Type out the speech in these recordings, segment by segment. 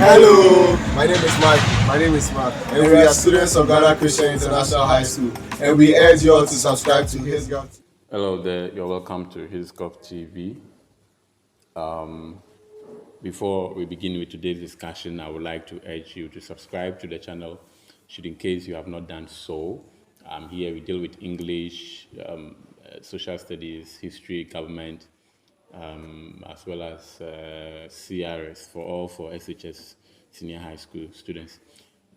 Hello, my name is Mike. My name is Mark, and we are students of Ghana Christian International High School, and we urge you all to subscribe to His God. Hello there, you're welcome to His God TV. Before we begin with today's discussion, I would like to urge you to subscribe to the channel, should in case you have not done so. Here we deal with English, social studies, history, government, as well as CRS for SHS senior high school students.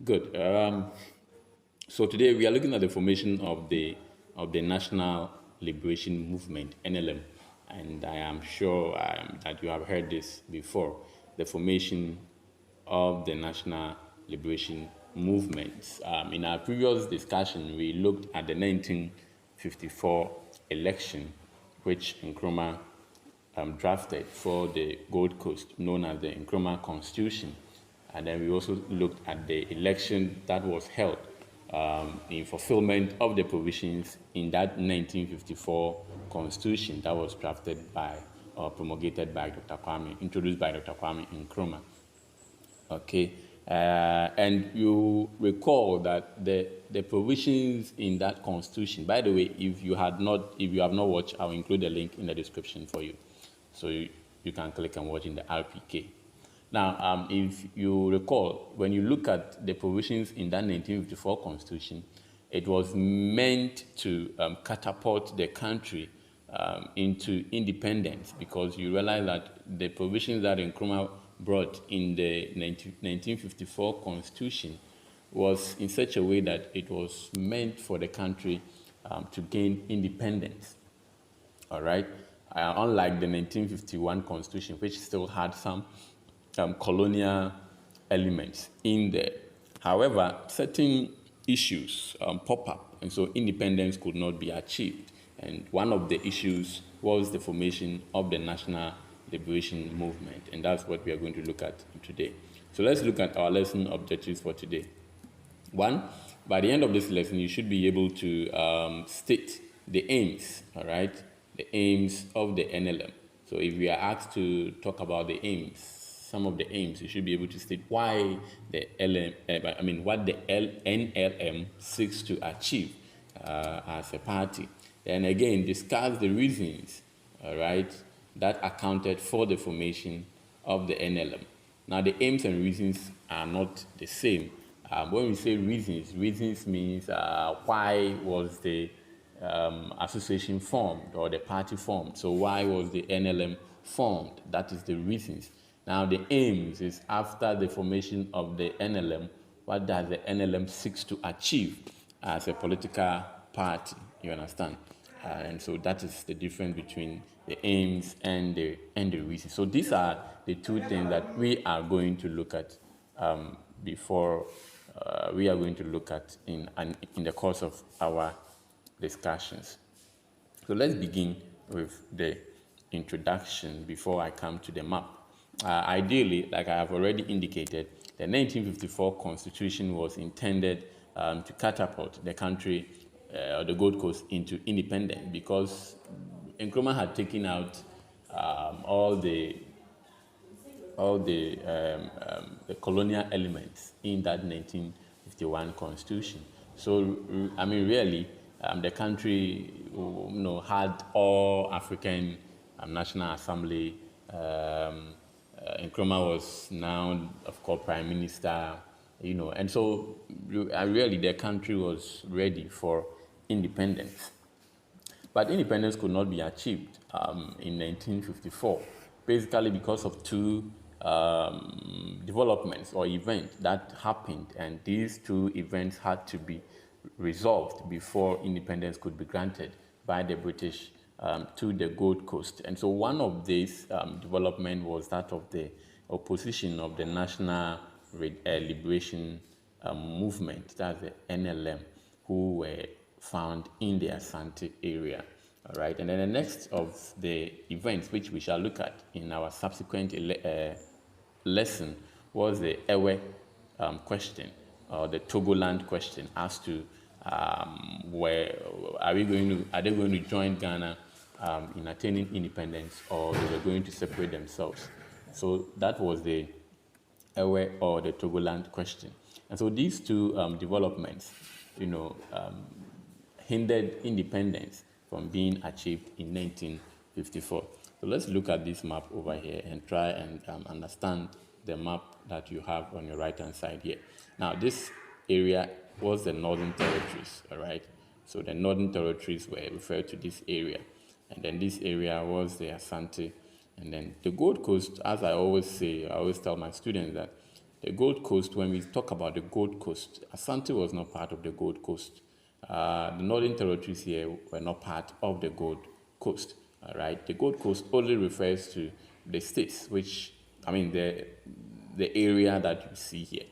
Good. So today we are looking at the formation of the National Liberation Movement (NLM), and I am sure that you have heard this before. The formation of the National Liberation Movement. In our previous discussion, we looked at the 1954 election, which Nkrumah drafted for the Gold Coast, known as the Nkrumah Constitution. And then we also looked at the election that was held in fulfillment of the provisions in that 1954 Constitution that was drafted by or promulgated by introduced by Dr. Kwame Nkrumah. Okay, and you recall that the provisions in that Constitution. By the way, if you have not watched, I'll include a link in the description for you, so you can click and watch in the RPK. Now, if you recall, when you look at the provisions in that 1954 Constitution, it was meant to catapult the country into independence, because you realize that the provisions that Nkrumah brought in the 1954 Constitution was in such a way that it was meant for the country to gain independence. All right? Unlike the 1951 Constitution, which still had some colonial elements in there. However, certain issues pop up, and so independence could not be achieved. And one of the issues was the formation of the National Liberation Movement, and that's what we are going to look at today. So let's look at our lesson objectives for today. One, by the end of this lesson, you should be able to state the aims, all right? The aims of the NLM. So if we are asked to talk about the aims, some of the aims, you should be able to state why the what the NLM seeks to achieve as a party. Then again, discuss the reasons, all right, that accounted for the formation of the NLM. Now, the aims and reasons are not the same. When we say reasons means why was the association formed or the party formed. So why was the NLM formed? That is the reasons. Now, the aims is after the formation of the NLM, what does the NLM seeks to achieve as a political party? You understand? And so that is the difference between the aims and the reasons. So these are the two things that we are going to look at we are going to look at in the course of our discussions. So let's begin with the introduction before I come to the map. Ideally, like I have already indicated, the 1954 Constitution was intended to catapult the country or the Gold Coast into independence, because Nkrumah had taken out all the colonial elements in that 1951 Constitution. So, I mean, really, the country, had all African National Assembly. Nkrumah was now, of course, Prime Minister, and so really the country was ready for independence. But independence could not be achieved in 1954, basically because of two developments or events that happened, and these two events had to be resolved before independence could be granted by the British to the Gold Coast. And so one of these development was that of the opposition of the National Liberation Movement, that's the NLM, who were found in the Asante area. All right, and then the next of the events which we shall look at in our subsequent lesson was the Ewe question, or the Togoland question, as to where are they going to join Ghana in attaining independence, or they were going to separate themselves. So that was the Ewe or the Togoland question. And so these two developments, hindered independence from being achieved in 1954. So let's look at this map over here and try and understand the map that you have on your right-hand side here. Now, this area was the Northern Territories, all right? So the Northern Territories were referred to this area. And then this area was the Asante. And then the Gold Coast, as I always say, I always tell my students that the Gold Coast, when we talk about the Gold Coast, Asante was not part of the Gold Coast. The Northern Territories here were not part of the Gold Coast, all right? The Gold Coast only refers to the states, which, the area that you see here.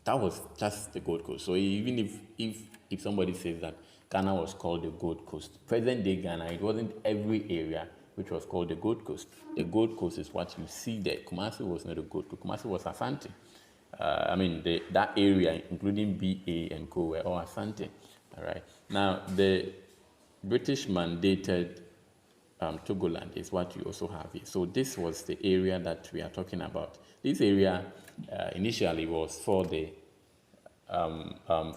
That was just the Gold Coast. So even if somebody says that Ghana was called the Gold Coast, present-day Ghana, it wasn't every area which was called the Gold Coast. The Gold Coast is what you see there. Kumasi was not the Gold Coast. Kumasi was Asante. That area, including BA and Co, were all Asante. All right. Now, the British mandated Togoland is what you also have here. So this was the area that we are talking about. This area initially was for the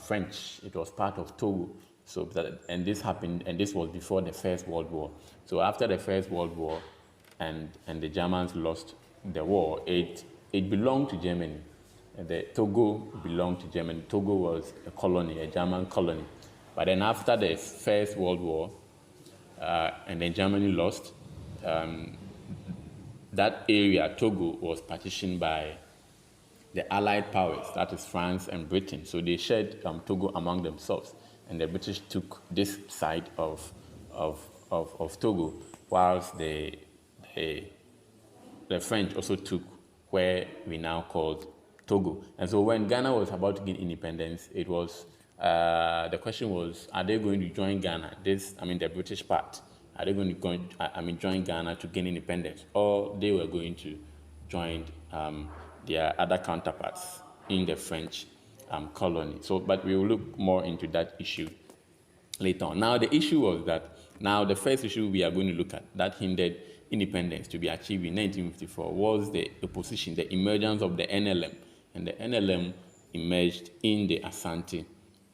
French. It was part of Togo. And this happened, and this was before the First World War. So after the First World War, and the Germans lost the war, it belonged to Germany. The Togo belonged to Germany. Togo was a colony, a German colony. But then after the First World War, and then Germany lost, that area, Togo, was partitioned by the Allied powers, that is France and Britain. So they shared Togo among themselves, and the British took this side of Togo, whilst the French also took where we now call Togo. And so when Ghana was about to gain independence, it was the question was, are they going to join Ghana? The British part. Are they going to join Ghana to gain independence, or they were going to join their other counterparts in the French colony? So, but we will look more into that issue later on. Now, the issue was that, the first issue we are going to look at that hindered independence to be achieved in 1954 was the opposition, the emergence of the NLM. And the NLM emerged in the Asante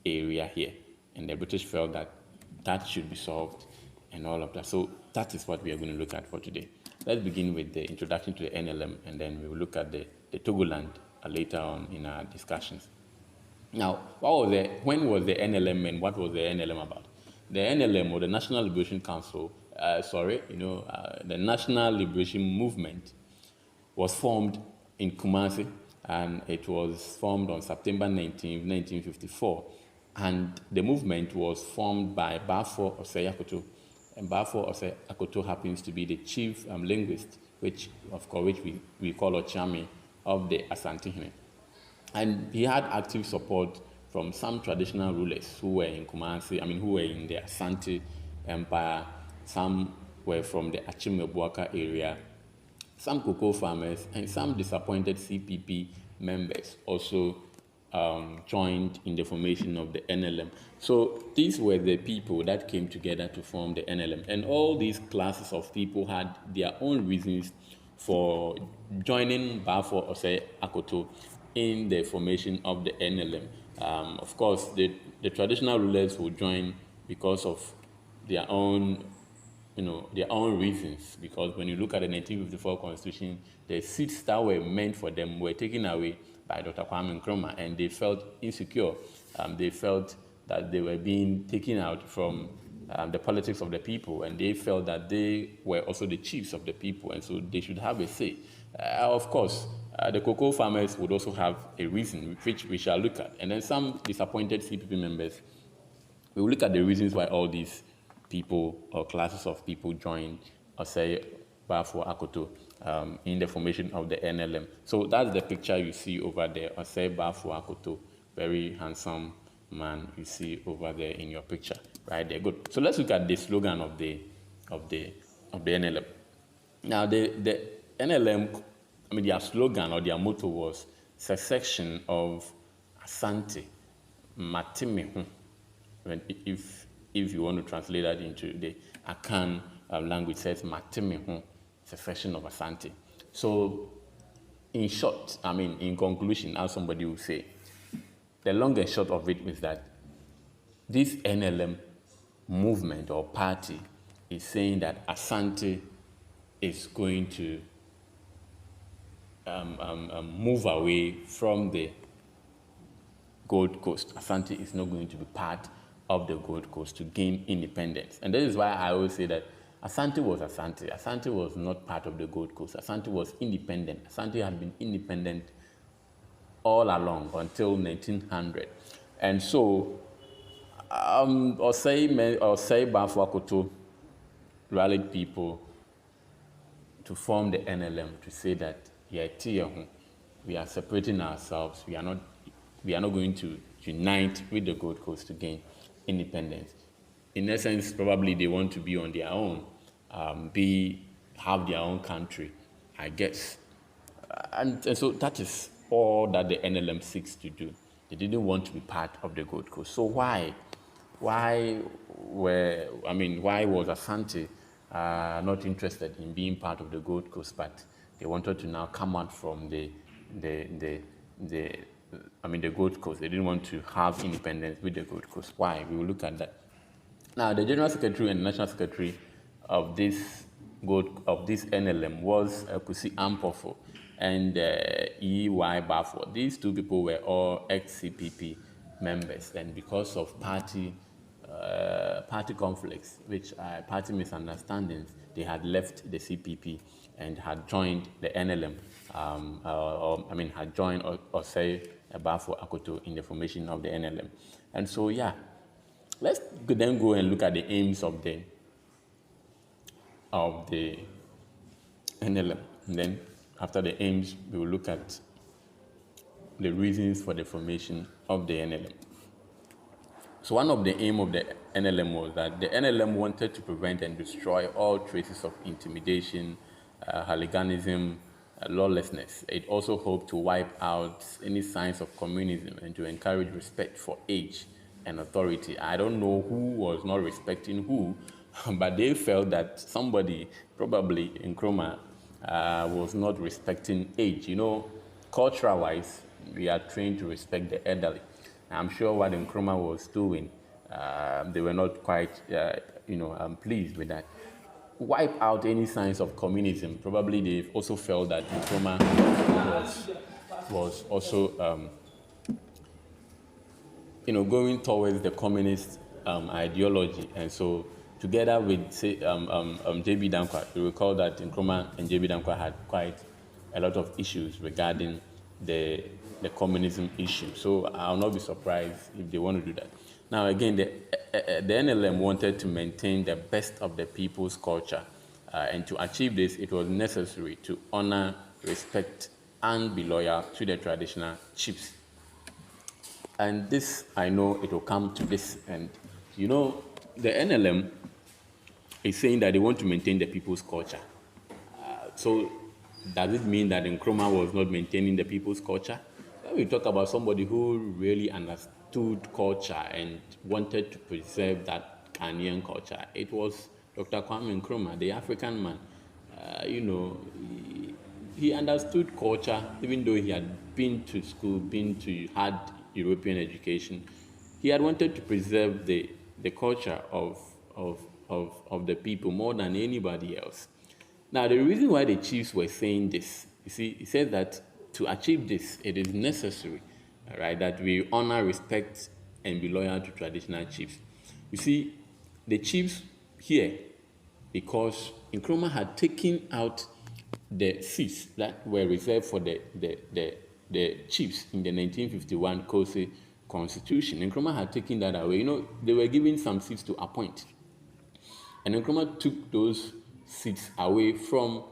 area here. And the British felt that should be solved and all of that. So that is what we are going to look at for today. Let's begin with the introduction to the NLM, and then we will look at the Togoland later on in our discussions. Now, when was the NLM and what was the NLM about? The NLM, or the National Liberation Council, the National Liberation Movement, was formed in Kumasi, and it was formed on September 19, 1954. And the movement was formed by Baffour Akoto. And Baffour Akoto happens to be the chief linguist, which we call Ochami, of the Asantehene. And he had active support from some traditional rulers who were in Kumasi, who were in the Asante Empire. Some were from the Achimebuaka area, some cocoa farmers, and some disappointed CPP members also joined in the formation of the NLM. So these were the people that came together to form the NLM. And all these classes of people had their own reasons for joining Baffour Akoto in the formation of the NLM. Of course, the traditional rulers would join because of their own reasons. Because when you look at the 1954 Constitution, the seats that were meant for them were taken away by Dr. Kwame Nkrumah, and they felt insecure. They felt that they were being taken out from the politics of the people, and they felt that they were also the chiefs of the people, and so they should have a say. Of course, the cocoa farmers would also have a reason, which we shall look at. And then some disappointed CPP members, we will look at the reasons why all these people or classes of people joined Baffour Akoto in the formation of the NLM. So that's the picture you see over there. Baffour Akoto, very handsome man you see over there in your picture, right there. Good. So let's look at the slogan of the NLM. Now the NLM, their slogan or their motto was secession of Asante Matimihu. If you want to translate that into the Akan language, says Matimihu, secession of Asante. So in short, in conclusion, as somebody would say, the long and short of it is that this NLM movement or party is saying that Asante is going to move away from the Gold Coast. Asante is not going to be part of the Gold Coast to gain independence. And that is why I always say that Asante was Asante. Asante was not part of the Gold Coast. Asante was independent. Asante had been independent all along until 1900. And so, Osei Baffour Akoto rallied people to form the NLM to say that we are separating ourselves. We are not going to unite with the Gold Coast to gain independence. In essence, probably they want to be on their own, have their own country, I guess. And so that is all that the NLM seeks to do. They didn't want to be part of the Gold Coast. So why was Asante not interested in being part of the Gold Coast, but they wanted to now come out from the Gold Coast? They didn't want to have independence with the Gold Coast. Why? We will look at that. Now, the General Secretary and the National Secretary of this NLM was Kusi Ampofo and E.Y. Baffour. These two people were all ex-CPP members, and because of party conflicts, party misunderstandings, they had left the CPP and had joined the NLM, had joined Osei Baffour Akoto in the formation of the NLM. And so, let's then go and look at the aims of the NLM. And then after the aims, we will look at the reasons for the formation of the NLM. So one of the aims of the NLM was that the NLM wanted to prevent and destroy all traces of intimidation, hooliganism, lawlessness. It also hoped to wipe out any signs of communism and to encourage respect for age and authority. I don't know who was not respecting who, but they felt that somebody, probably Nkrumah, was not respecting age. Cultural-wise, we are trained to respect the elderly. I'm sure what Nkrumah was doing, they were not quite, pleased with that. Wipe out any signs of communism. Probably they also felt that Nkrumah was also, going towards the communist ideology. And so, together with, J.B. Danquah, you recall that Nkrumah and J.B. Danquah had quite a lot of issues regarding the communism issue. So I'll not be surprised if they want to do that. Now again, the NLM wanted to maintain the best of the people's culture. And to achieve this, it was necessary to honor, respect, and be loyal to the traditional chiefs. And this, I know it will come to this. And the NLM is saying that they want to maintain the people's culture. So does it mean that Nkrumah was not maintaining the people's culture? When we talk about somebody who really understood culture and wanted to preserve that Ghanaian culture, it was Dr. Kwame Nkrumah, the African man. He understood culture, even though he had been to school, had European education. He had wanted to preserve the culture of the people more than anybody else. Now, the reason why the chiefs were saying this, he said that to achieve this, it is necessary, right, that we honor, respect, and be loyal to traditional chiefs. You see, the chiefs here, because Nkrumah had taken out the seats that were reserved for the chiefs in the 1951 Kosi Constitution. Nkrumah had taken that away. They were given some seats to appoint. And Nkrumah took those seats away from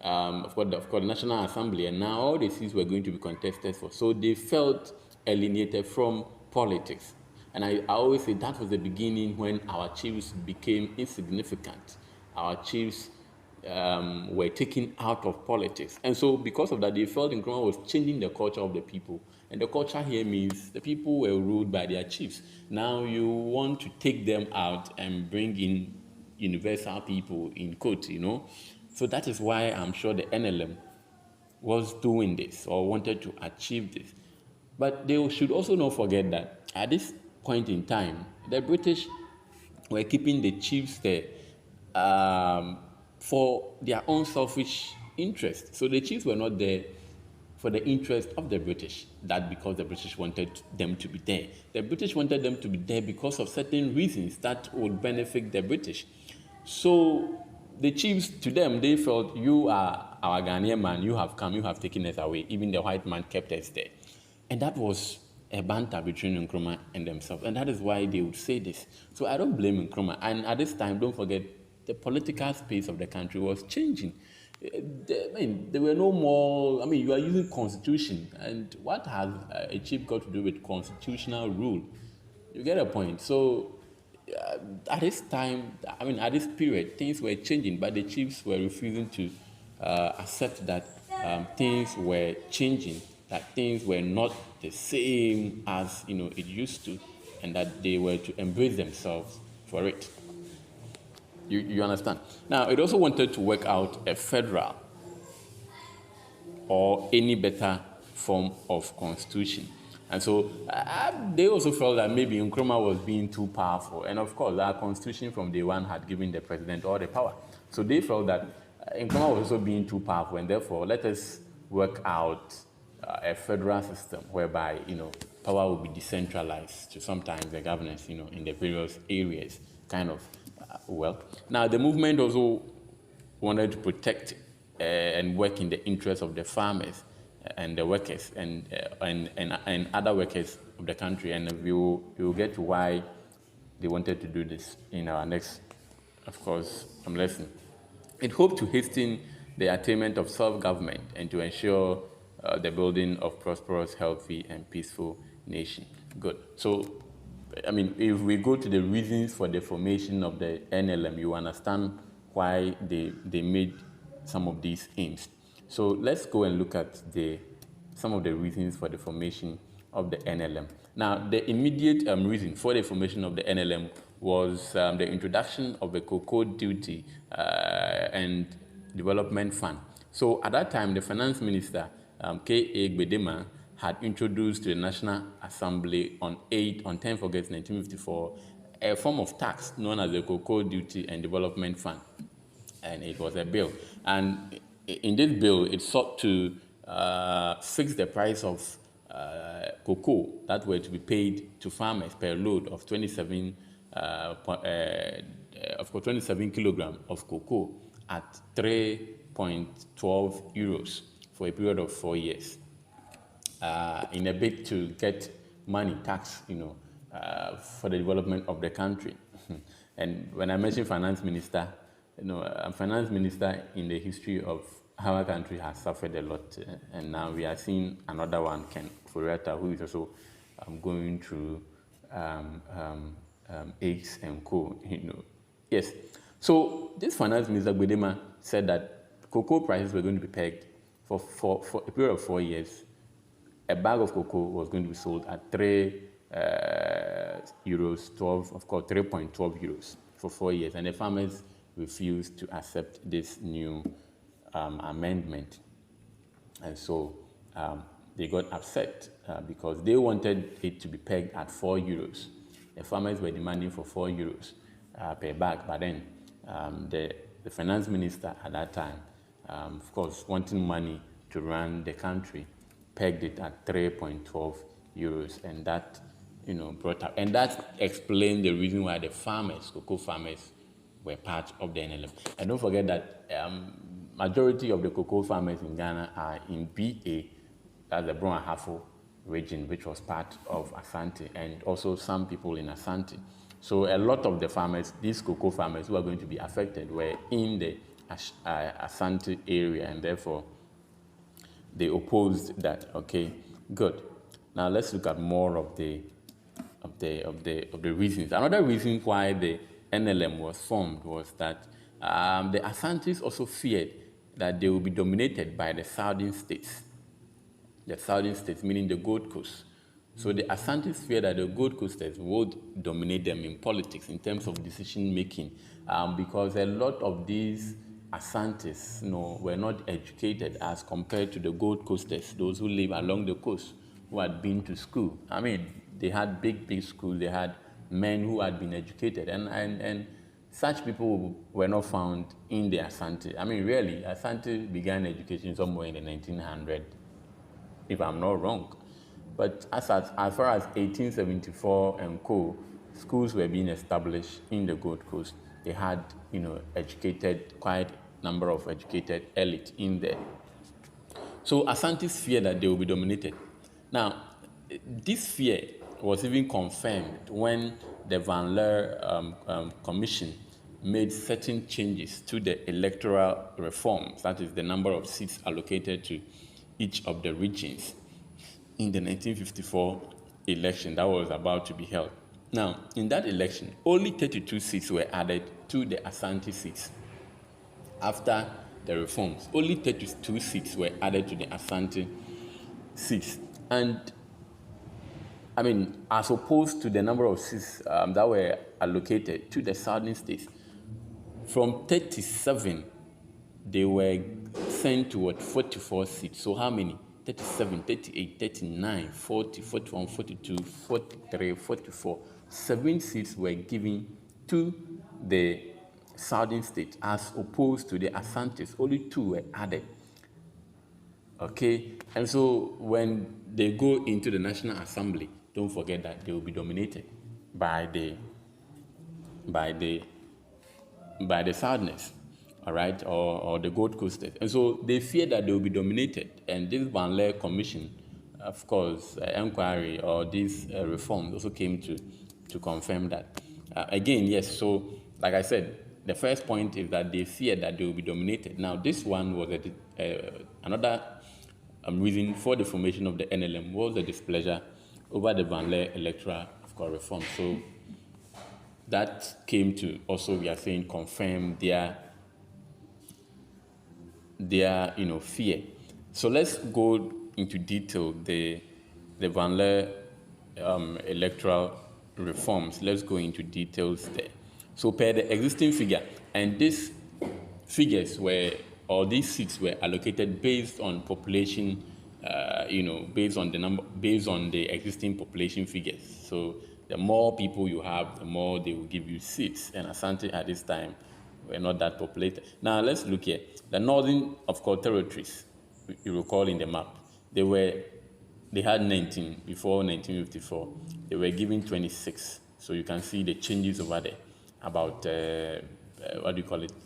the National Assembly, and now all the seats were going to be contested for. So they felt alienated from politics. And I always say that was the beginning when our chiefs became insignificant. Our chiefs were taken out of politics. And so because of that, they felt Nkrumah was changing the culture of the people. And the culture here means the people were ruled by their chiefs. Now you want to take them out and bring in universal people, in quote, So that is why I'm sure the NLM was doing this or wanted to achieve this. But they should also not forget that at this point in time, the British were keeping the chiefs there for their own selfish interest. So the chiefs were not there for the interest of the British, that because the British wanted them to be there. The British wanted them to be there because of certain reasons that would benefit the British. So the chiefs, to them, they felt, you are our Ghanaian man, you have come, you have taken us away. Even the white man kept us there. And that was a banter between Nkrumah and themselves. And that is why they would say this. So I don't blame Nkrumah. And at this time, don't forget, the political space of the country was changing. There were no more, you are using constitution. And what has a chief got to do with constitutional rule? You get a point. So at this time, at this period, things were changing, but the chiefs were refusing to accept that things were changing, that things were not the same as it used to, and that they were to embrace themselves for it. You understand? Now, it also wanted to work out a federal or any better form of constitution. And so they also felt that maybe Nkrumah was being too powerful. And of course, our constitution from day one had given the president all the power. So they felt that Nkrumah was also being too powerful, and therefore let us work out a federal system whereby power will be decentralized to sometimes the governance in the various areas, kind of. Now the movement also wanted to protect and work in the interest of the farmers and the workers and other workers of the country, and we will get to why they wanted to do this in our next, of course, lesson. It hoped to hasten the attainment of self-government and to ensure the building of prosperous, healthy, and peaceful nation. Good. So, if we go to the reasons for the formation of the NLM, you understand why they made some of these aims. So let's go and look at some of the reasons for the formation of the NLM. Now, the immediate reason for the formation of the NLM was the introduction of a cocoa duty and development fund. So at that time, the finance minister, K.A. Gbedema, had introduced to the National Assembly on 10th August 1954 a form of tax known as the Cocoa Duty and Development Fund. And it was a bill. And in this bill, it sought to fix the price of cocoa that were to be paid to farmers per load of 27 kilograms of cocoa at 3.12 euros for a period of 4 years. In a bid to get money, tax, for the development of the country. And when I mention finance minister, a finance minister in the history of our country has suffered a lot, and now we are seeing another one, Ken Furiata, who is also going through aches and co. Yes. So this finance minister Gbedema said that cocoa prices were going to be pegged for a period of 4 years. A bag of cocoa was going to be sold at 3 euros, 3.12 euros for 4 years, and the farmers refused to accept this new amendment, and so they got upset because they wanted it to be pegged at 4 euros. The farmers were demanding for 4 euros per bag, but then the finance minister at that time, of course, wanting money to run the country, pegged it at 3.12 euros, and that brought up, and that explained the reason why the cocoa farmers, were part of the NLM. And don't forget that majority of the cocoa farmers in Ghana are in BA, that's the Baffour Akoto region, which was part of Asante, and also some people in Ashanti. So a lot of the farmers, these cocoa farmers who are going to be affected, were in the Asante area, and therefore they opposed that. Okay, good. Now let's look at more of the reasons. Another reason why the NLM was formed was that the Asantes also feared that they would be dominated by the southern states. The southern states, meaning the Gold Coast. So the Asantes feared that the Gold Coasters would dominate them in politics, in terms of decision making, because a lot of these Asantes, were not educated as compared to the Gold Coasters, those who live along the coast, who had been to school. I mean, they had big schools. They had men who had been educated, and such people were not found in the Asante. I mean, really, Asante began education somewhere in the 1900s, if I'm not wrong. But as far as 1874 and co, schools were being established in the Gold Coast. They had, quite a number of educated elite in there. So Asantes feared that they will be dominated. Now, this fear was even confirmed when the Van Leer Commission made certain changes to the electoral reforms, that is the number of seats allocated to each of the regions in the 1954 election that was about to be held. Now, in that election, only 32 seats were added to the Asante seats. After the reforms, only 32 seats were added to the Asante seats. And, I mean, as opposed to the number of seats that were allocated to the southern states, from 37, they were sent to 44 seats. So how many? 37, 38, 39, 40, 41, 42, 43, 44. 7 seats were given to the southern states as opposed to the Asantes. Only 2 were added. Okay? And so when they go into the National Assembly, don't forget that they will be dominated by the Southerners, all right, or the Gold Coasters. And so they fear that they will be dominated. And this Van Leer Commission, of course, inquiry or these reforms also came to confirm that. Again, yes, so like I said, the first point is that they fear that they will be dominated. Now, this one was another reason for the formation of the NLM was the displeasure over the Van Leer electoral, of course, reform. So that came to also, we are saying, confirm their fear. So let's go into detail the Van Leer electoral reforms. Let's go into details there. So per the existing figure, and these figures these seats were allocated based on population, based on the existing population figures. So the more people you have, the more they will give you seats. And Asante at this time were not that populated. Now let's look here. The northern, of course, territories, you recall in the map, they had 19 before 1954. They were given 26. So you can see the changes over there. About,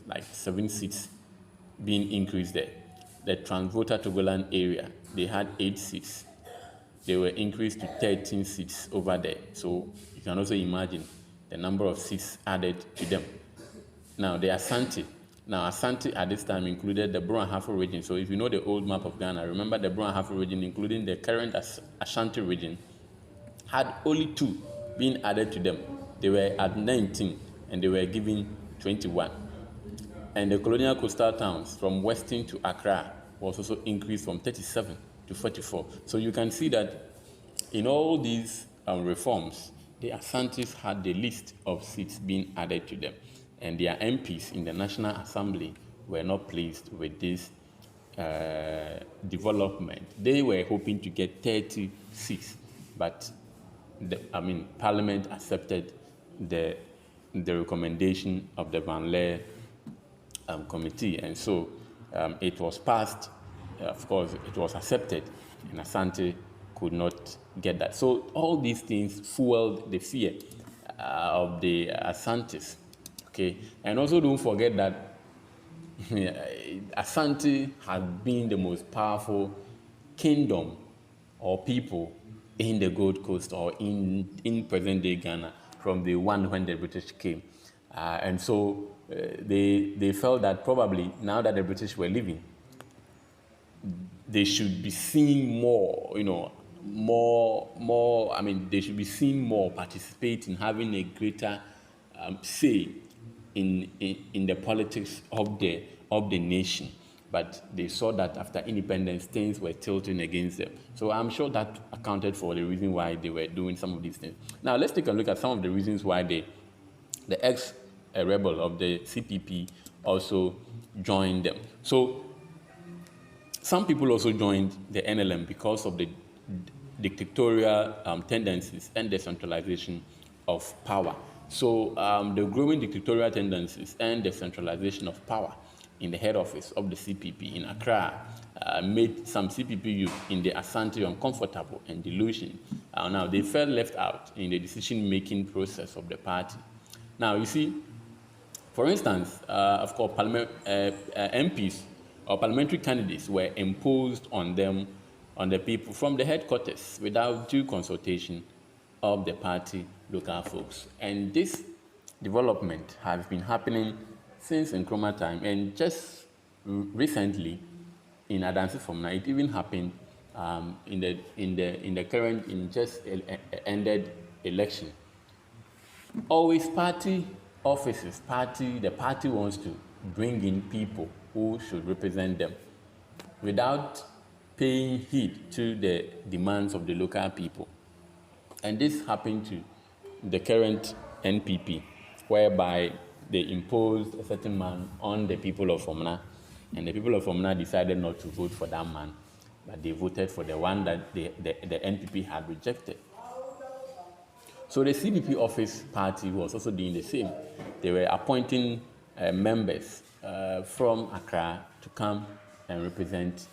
like 7 seats being increased there. The Transvolta Togoland area, they had 8 seats. They were increased to 13 seats over there. So you can also imagine the number of seats added to them. Now, the Asante. Now, Asante at this time included the Bro and Hafo region. So if you know the old map of Ghana, remember the Bro and Hafo region, including the current Ashanti region, had only 2 being added to them. They were at 19 and they were given 21. And the colonial coastal towns from Western to Accra was also increased from 37 to 44. So you can see that in all these reforms, the Asantes had the list of seats being added to them. And their MPs in the National Assembly were not pleased with this development. They were hoping to get 30 seats, but Parliament accepted the recommendation of the Van Leer Committee, and so it was passed. Of course, it was accepted, and Asante could not get that. So all these things fueled the fear of the Asantes. Okay, and also don't forget that Asante had been the most powerful kingdom or people in the Gold Coast or in present-day Ghana from the one when the British came. And so they felt that probably now that the British were leaving, they should be seen more, they should be seen more participating, having a greater say in the politics of the nation. But they saw that after independence, things were tilting against them. So I'm sure that accounted for the reason why they were doing some of these things. Now let's take a look at some of the reasons why the ex-rebel of the CPP also joined them. So some people also joined the NLM because of the dictatorial tendencies and the centralization of power. So the growing dictatorial tendencies and the centralization of power in the head office of the CPP in Accra made some CPP youth in the Asante uncomfortable and delusioned. Now, they felt left out in the decision-making process of the party. Now, you see, for instance, of course, MPs or parliamentary candidates were imposed on them, on the people from the headquarters without due consultation of the party local folks. And this development has been happening since Nkrumah time, and just recently in Adansi Fomna, it even happened in the current, in just ended election. Always party offices, the party wants to bring in people who should represent them without paying heed to the demands of the local people. And this happened to the current NPP, whereby they imposed a certain man on the people of Fomna, and the people of Fomna decided not to vote for that man, but they voted for the one that the NPP had rejected. So the CPP office party was also doing the same. They were appointing members from Accra to come and represent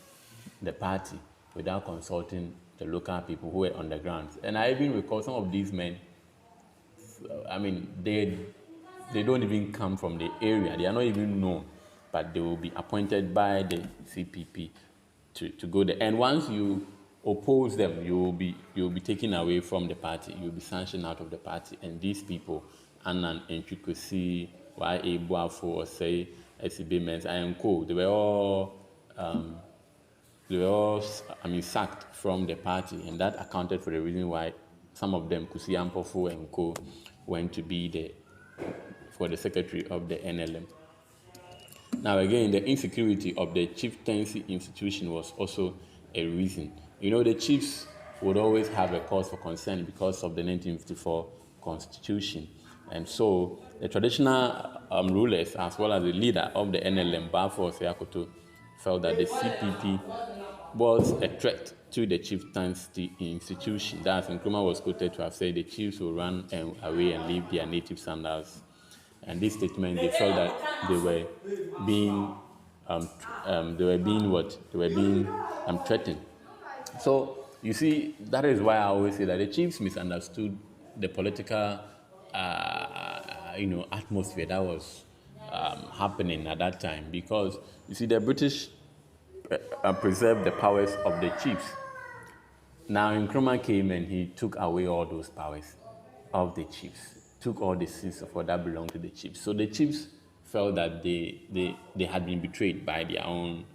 the party without consulting the local people who were on the ground. And I even recall some of these men, I mean, they don't even come from the area. They are not even known, but they will be appointed by the CPP to go there. And once you oppose them, you will be taken away from the party. You will be sanctioned out of the party. And these people, Anan and Chukwusi, Y.A. Baffour, say, SCB Men's, and Co., they were all sacked from the party, and that accounted for the reason why some of them, Kusi Ampofo and Co., went to be the secretary of the NLM. Now again, the insecurity of the chieftaincy institution was also a reason. You know, the chiefs would always have a cause for concern because of the 1954 Constitution. And so the traditional rulers, as well as the leader of the NLM, Baffour Akoto, felt that the CPP was a threat to the chieftaincy institution. That's Nkrumah was quoted to have said the chiefs will run away and leave their native sandals. And this statement, they felt that they were being threatened. So you see, that is why I always say that the chiefs misunderstood the political atmosphere that was happening at that time, because you see, the British preserved the powers of the chiefs. Now Nkrumah came and he took away all those powers of the chiefs, took all the seats of what that belonged to the chiefs. So the chiefs felt that they had been betrayed by their own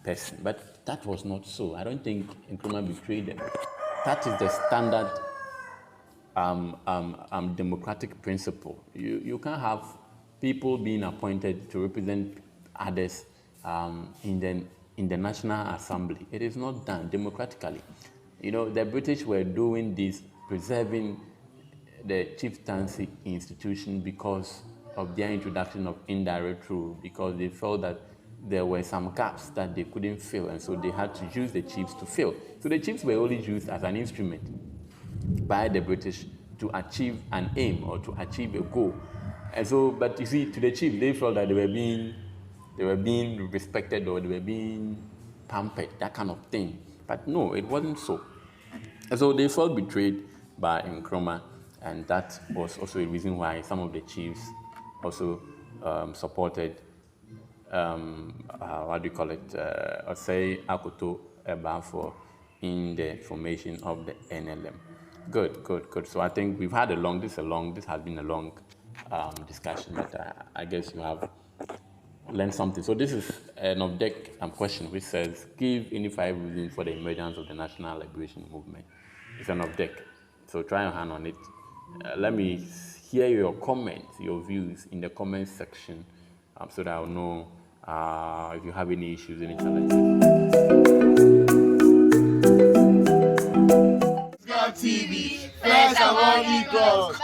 person. But that was not so. I don't think Nkrumah betrayed them. That is the standard democratic principle. You can't have people being appointed to represent others in the National Assembly. It is not done democratically. You know, the British were doing this, preserving the chieftaincy institution because of their introduction of indirect rule, because they felt that there were some gaps that they couldn't fill, and so they had to use the chiefs to fill. So the chiefs were only used as an instrument by the British to achieve an aim or to achieve a goal. And so, but you see, to the chief, they felt that they were being respected, or they were being pampered, that kind of thing. But no, it wasn't so. And so they felt betrayed by Nkrumah, and that was also a reason why some of the chiefs also supported Osei Akoto Baffour in the formation of the NLM. Good. So I think we've had this has been a long discussion, but I guess you have learned something. So this is an object question which says, give any 5 reasons for the emergence of the National Liberation Movement. It's an object, so try your hand on it. Let me hear your comments, your views in the comments section, so that I'll know if you have any issues, any challenges. TV, first among equals.